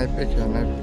naipik ya, naipik.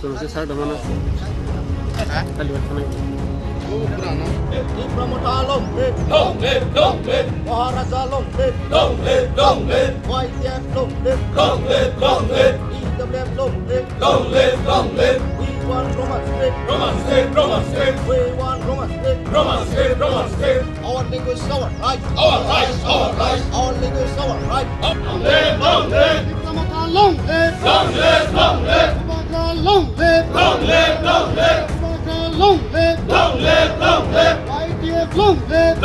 तुमसे side mana? Kali mana? Tipra Motha long live, Maharaja long live, YTF long live, EWF long live, we want Roman state, we want Roman state, our language is our right, our language is our right. Tipra Motha long live, Maharaja long live, long live, YTF long live,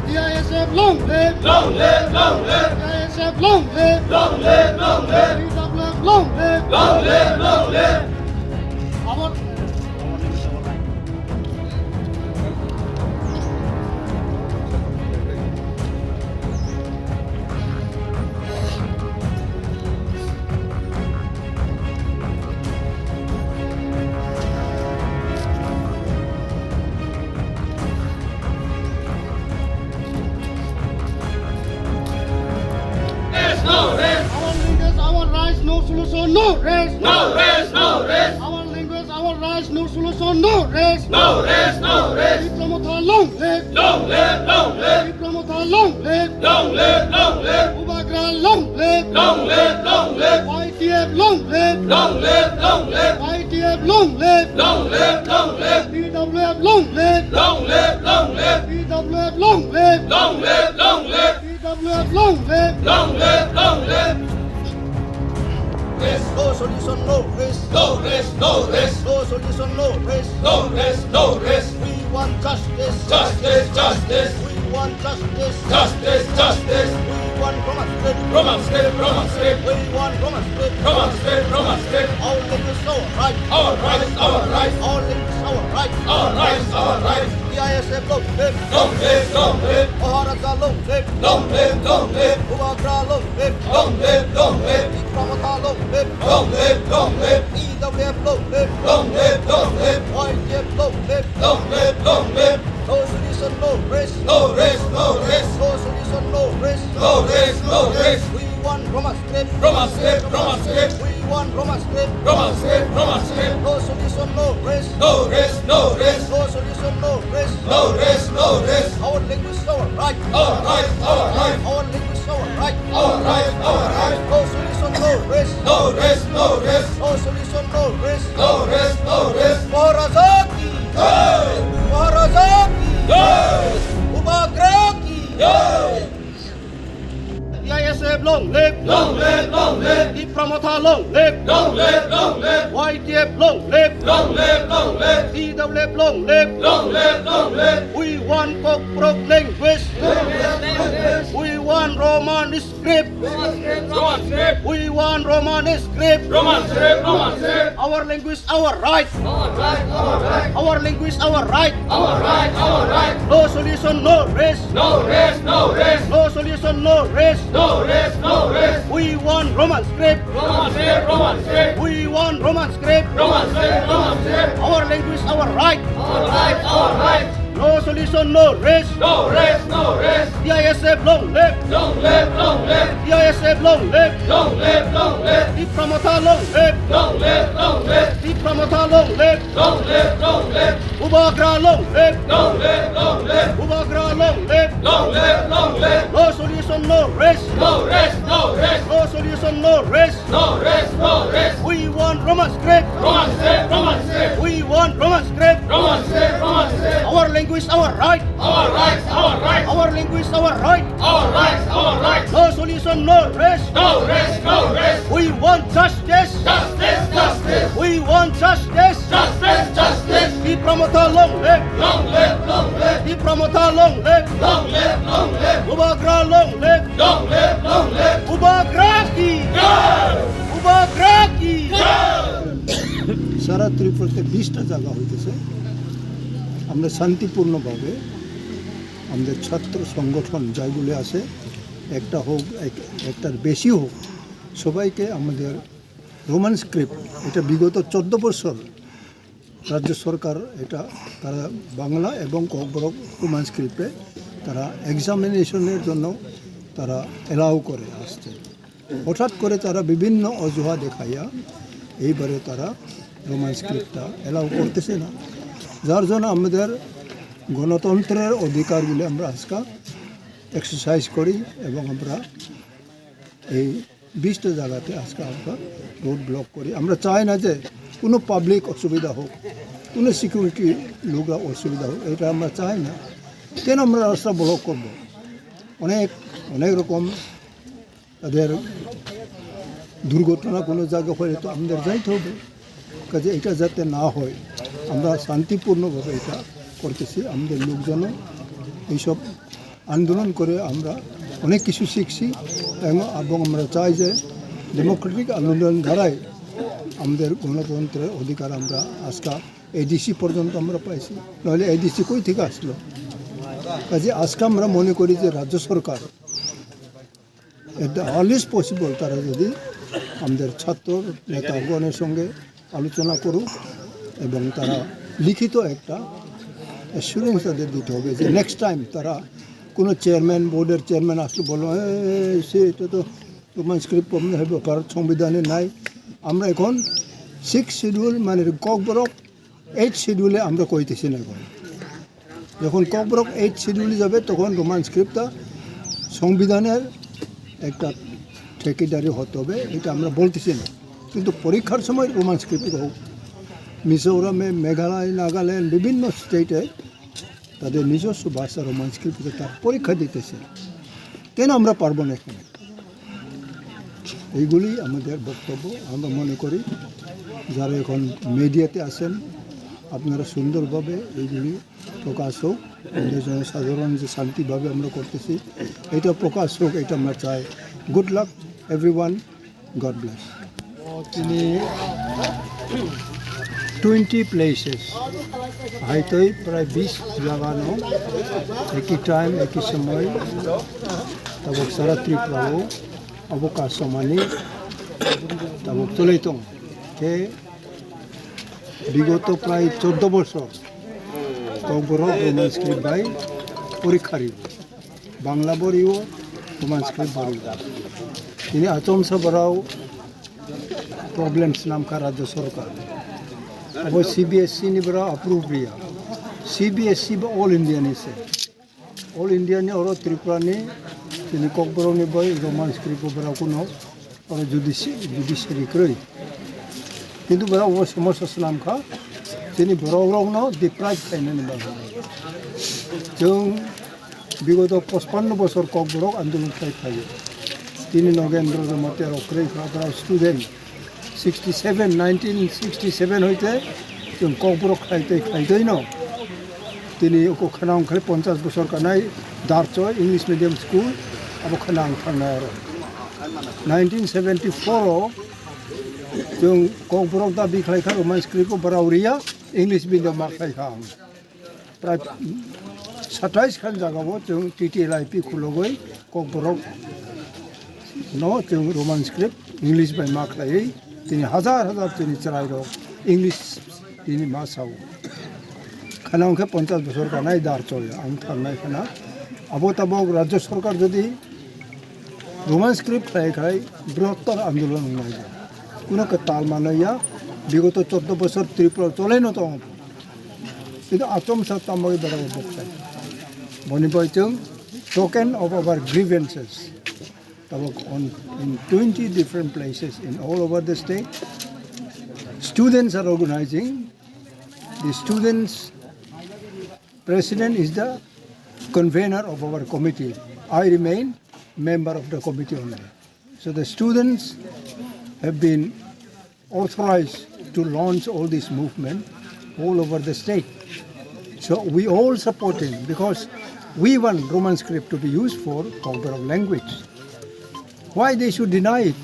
TISF long live, TISF long live, TWF long live, our rights, no solution, no rest. Our language, our rights, no solution, no rest. Tipra Motha long live, Tipra Motha long live, Ubagra long live, YTF long live, YTF long live, TWF long live, TWF long live, TWF long live. No solution, no rest. No solution, no rest. We want justice. We want justice. We want Roman state. We want Roman state. Our language is our right. Our language is our right. TISF long live. Maharaja long live. Ubagra long live. Tipra Motha long live. EWF long live. YTF long live. No solution, no rest. No solution, no rest. We want Roman state. We want Roman state. No solution, no rest. No solution, no rest. Our language is our right. Our language is our right. No solution, no rest. No solution, no rest. Maharaja ki Ubagra ki TISF long live, Tipra Motha long live, YTF long live, TWF long live. We want KOKBOROK language. We want Roman script. We want Roman script. Our language, our right. Our language, our right. No solution, no rest. No solution, no rest. We want Roman script. We want Roman script. Our language, our right. No solution, no rest. TISF long live. TISF long live. Tipra Motha long live. Tipra Motha long live. Ubagra long live. Ubagra long live. No solution, no rest. No solution, no rest. We want Roman script. We want Roman script. Our language, our right. Our language, our right. No solution, no rest. We want justice. We want justice. Tipra Motha long live. Tipra Motha long live. Ubagra long live. Ubagra ki. सारा त्रिपुरा 20टा जग्गा হইতেছে আমরা শান্তিপূর্ণভাবে আমাদের ছাত্র সংগঠন যাইগুলি আছে একটা হোক একটার বেশি হোক সবাইকে আমাদের রোমান স্ক্রিপ্ট এটা বিগত 14 বছর রাজ্য সরকার এটা তারা বাংলা এবং কোকবরক রোমান স্ক্রিপ্টে তারা এক্সামিনেশনের জন্য তারা এলাউ করে আসছে। হঠাৎ করে তারা বিভিন্ন অজুহাত দেখাইয়া এইবারে তারা রোমান স্ক্রিপ্টটা এলাউ করতেছে না, যার জন্য আমাদের গণতন্ত্রের অধিকারগুলি আমরা আজকে এক্সারসাইজ করি এবং আমরা এই 20টা জায়গাতে আজকে আমরা রোড ব্লক করি। আমরা চাই না যে কোনো পাবলিক অসুবিধা হোক, কোনো সিকিউরিটি লোকরা অসুবিধা হোক, এটা আমরা চাই না। কেন আমরা রাস্তা ব্লক করব? অনেক রকম তাদের দুর্ঘটনা কোনো জায়গা হলে তো আমাদের যাইতে হবে, কাজে এটা যাতে না হয় আমরা শান্তিপূর্ণভাবে এটা করতেছি। আমাদের লোকজনও এইসব আন্দোলন করে আমরা অনেক কিছু শিখছি এবং আমরা চাই যে ডেমোক্রেটিক আন্দোলন দ্বারাই আমাদের গণতন্ত্রের অধিকার আমরা আজকে এডিসি পর্যন্ত আমরা পাইছি, নাহলে এডিসি কই থেকে আসলো? কাজে আজকে আমরা মনে করি যে রাজ্য সরকার এট দ্য আর্লিয়েস্ট পসিবল তারা যদি আমাদের ছাত্র নেতাগণের সঙ্গে আলোচনা করুক এবং তারা লিখিত একটা অ্যাসুরেন্স তাদের দিতে হবে যে নেক্সট টাইম তারা কোনো চেয়ারম্যান বোর্ডের চেয়ারম্যান আসলে বলো সে এটা তো রোমান স্ক্রিপ্ট ব্যাপার সংবিধানে নাই। আমরা এখন 6 শিডিউল মানে কোকবরক 8 শিডিউলে আমরা কইতেছি না। এখন যখন কোকবরক 8 শিডিউলে যাবে তখন রোমান স্ক্রিপ্টটা সংবিধানের একটা ঠেকেদারি হতে হবে, এটা আমরা বলতেছি না। কিন্তু পরীক্ষার সময় রোমান স্ক্রিপ্ট হোক। মিজোরামে, মেঘালয়, নাগাল্যান্ড বিভিন্ন স্টেটে তাদের নিজস্ব ভাষা রোমান স্ক্রিপ্টে তার পরীক্ষা দিতেছে, কেন আমরা পারবো না এখানে? এইগুলি আমাদের বক্তব্য। আমরা মনে করি যারা এখন মিডিয়াতে আছেন আপনারা সুন্দরভাবে এইগুলি প্রকাশ হোক, আমাদের জনসাধারণ যে শান্তিভাবে আমরা করতেছি এটা প্রকাশ হোক, এটা আমরা চাই। Good luck everyone, god bless. তিনি 20 প্লেসেস হাইতই প্রায় 20 জায়গানো একই টাইম একই সময় তাবক সারা ত্রিপুরাও অবকাশ সমানি তাবক চলেইতং কে বিগত প্রায় 14 বছর কোকবরক রোমান স্ক্রিপ্ট বাই পরীক্ষারি বাংলা বরিও রোমান স্ক্রিপ্ট বাড়ি তিনি আচমসা বরাও প্রবলেমস নামকা রাজ্য সরকার अब CBSE नि बरा अप्रूव रिया CBSE बा ऑल इंडिया नि से ऑल इंडिया नि और त्रिपुरा नि तिनी कोकबरक नि बाय रोमान स्क्रिप्ट बरा कुनो और जुडिशियरी क्रय किन्तु बरा वो समस्या सलाम खा तिनी बरक न डिप्राइभ खायनानै बा जों बिगत 55 बছর कोकबरक आन्दोलन खायो तिनी नगेन्द्र मतेर क्रय खाबरा स्टुडेन्ट 1967 হইতে जों कोकबरक खाइदै न तिनी ओको खानां खालि 50 বছর कानाय दारचय इंग्लिश मीडियम स्कूल अब खानां थांनाय आरो 1974 जों कोकबरक दा बि खलाइखा रोमान स्क्रिप्ट को बरावरिया इंग्लिश मीडियम मा खलाइखा प्राय 27 खान जागाव जों TTLIP खुलगै कोकबरक न जों रोमान स्क्रिप्ट इंग्लिश बाय मा खलायै তিনি হাজার তিনি চলাই রো ইংলিশ তিনি মাসাও খানাংকে 50 বছর কানাই দাঁড় চলে আম থানাই খানা আবো তাবো রাজ্য সরকার যদি রোমান স্ক্রিপ্ট খাই বৃহত্তর আন্দোলন নাই কোনো তাল মানাইয়া বিগত 14 বছর ত্রিপুরা চলে না তো কিন্তু আচম সাতামই বড় বক্তাই বনিবইচং token of our grievances in 20 different places in all over the state. Students are organizing. The students' president is the convener of our committee. I remain member of the committee only. So the students have been authorized to launch all this movement all over the state. So we all support him because we want Roman script to be used for Konkborok language. Why they should deny it?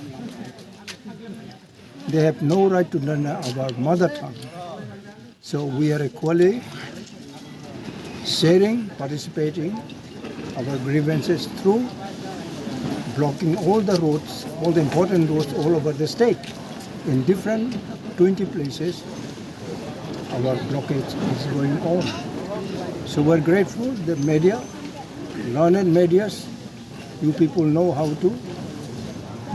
They have no right to learn our mother tongue. So we are equally sharing, participating our grievances through blocking all the roads, all the important roads all over the state. In different 20 places, our blockage is going on. So we're grateful, the media, learned medias, you people know how to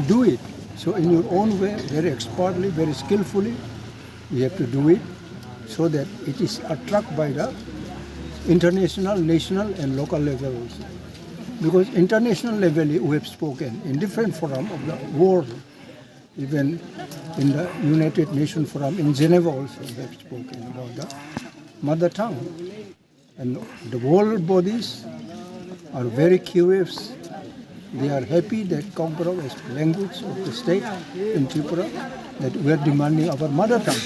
do it. So in your own way, very expertly, very skillfully, you have to do it so that it is attracted by the international, national and local levels. Because international level we have spoken in different forums of the world, even in the United Nations Forum in Geneva also we have spoken about the mother tongue. And the world bodies are very curious. They are happy that KOKBOROK is language of the state in Tripura, that we are demanding our mother tongue.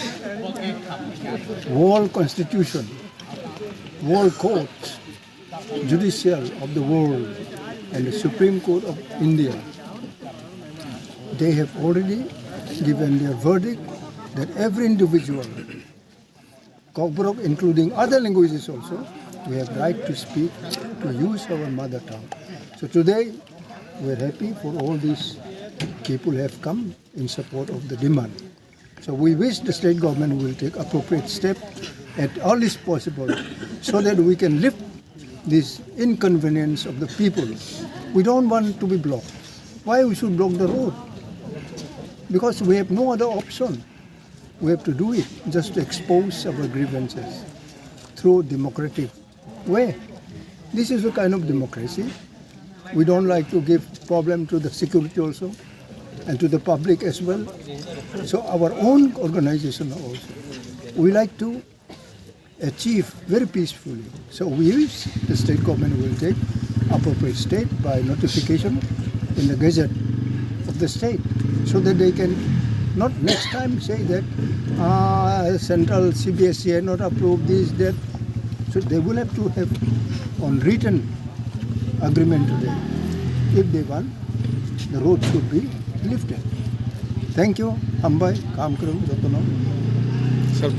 World constitution, world court, judicial of the world, and the Supreme Court of India, they have already given their verdict that every individual, KOKBOROK including other languages also, we have right to speak, to use our mother tongue. So today, we are happy for all these people have come in support of the demand. So we wish the state government will take appropriate step at earliest possible so that we can lift this inconvenience of the people. We don't want to be blocked. Why we should block the road? Because we have no other option. We have to do it just to expose our grievances through democratic way. This is a kind of democracy. We don't like to give problem to the security also and to the public as well. So our own organization also, we like to achieve very peacefully. So we wish the state government will take appropriate step by notification in the Gazette of the state so that they can not next time say that central CBSE had not approved this, that. So they will have to have on written agreement today. If they want, the road should be lifted. Thank you. Hambai, Kam Krum, Jotono. Sir,